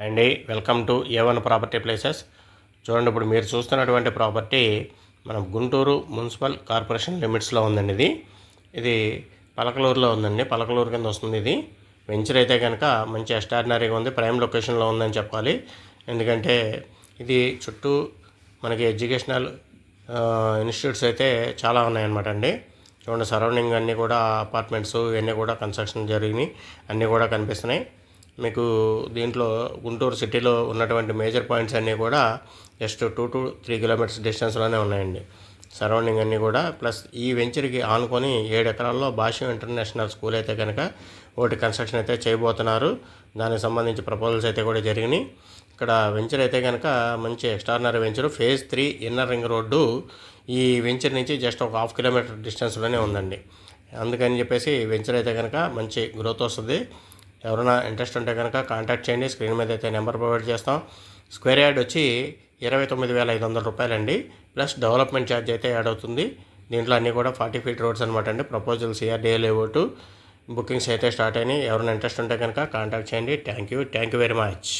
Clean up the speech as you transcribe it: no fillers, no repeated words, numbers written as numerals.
అండి welcome to A1 property places. చూడండి, ఇప్పుడు మీరు చూస్తున్నటువంటి ప్రాపర్టీ మనం గుంటూరు మున్సిపల్ కార్పొరేషన్ లిమిట్స్లో ఉందండి. ఇది పలకలూరులో ఉందండి. పలకలూరు కింద వస్తుంది. ఇది వెంచర్ అయితే కనుక మంచి ఎక్స్ట్రాడినరీగా ఉంది. ప్రైమ్ లొకేషన్లో ఉందని చెప్పాలి. ఎందుకంటే ఇది చుట్టూ మనకి ఎడ్యుకేషనల్ ఇన్స్టిట్యూట్స్ అయితే చాలా ఉన్నాయన్నమాట అండి. చూడండి, సరౌండింగ్ అన్నీ కూడా అపార్ట్మెంట్స్ ఇవన్నీ కూడా కన్స్ట్రక్షన్ జరిగినాయి, అన్నీ కూడా కనిపిస్తున్నాయి మీకు. దీంట్లో గుంటూరు సిటీలో ఉన్నటువంటి మేజర్ పాయింట్స్ అన్నీ కూడా జస్ట్ 2 to 3 కిలోమీటర్స్ డిస్టెన్స్లోనే ఉన్నాయండి. సరౌండింగ్ అన్నీ కూడా ప్లస్ ఈ వెంచర్కి ఆనుకొని 7 ఎకరాల్లో భాష్యం ఇంటర్నేషనల్ స్కూల్ అయితే కనుక ఒకటి కన్స్ట్రక్షన్ అయితే చేయబోతున్నారు. దానికి సంబంధించి ప్రపోజల్స్ అయితే కూడా జరిగినాయి. ఇక్కడ వెంచర్ అయితే కనుక మంచి extraordinary venture. Phase 3 inner ring road ఈ వెంచర్ నుంచి జస్ట్ ఒక 1/2 కిలోమీటర్ డిస్టెన్స్లోనే ఉందండి. అందుకని చెప్పేసి వెంచర్ అయితే కనుక మంచి గ్రోత్ వస్తుంది. ఎవరైనా ఇంట్రెస్ట్ ఉంటే కనుక కాంటాక్ట్ చేయండి. స్క్రీన్ మీద అయితే నెంబర్ ప్రొవైడ్ చేస్తాం. స్క్వేర్ యార్డ్ వచ్చి 29,500 రూపాయలండి. ప్లస్ డెవలప్మెంట్ ఛార్జ్ అయితే యాడ్ అవుతుంది. దీంట్లో అన్నీ కూడా 40 feet రోడ్స్ అనమాట అండి. ప్రపోజల్ CRDA లేఅవుట్ బుకింగ్స్ అయితే స్టార్ట్ అయినాయి. ఎవరైనా ఇంట్రెస్ట్ ఉంటే కనుక కాంటాక్ట్ చేయండి. Thank you very much.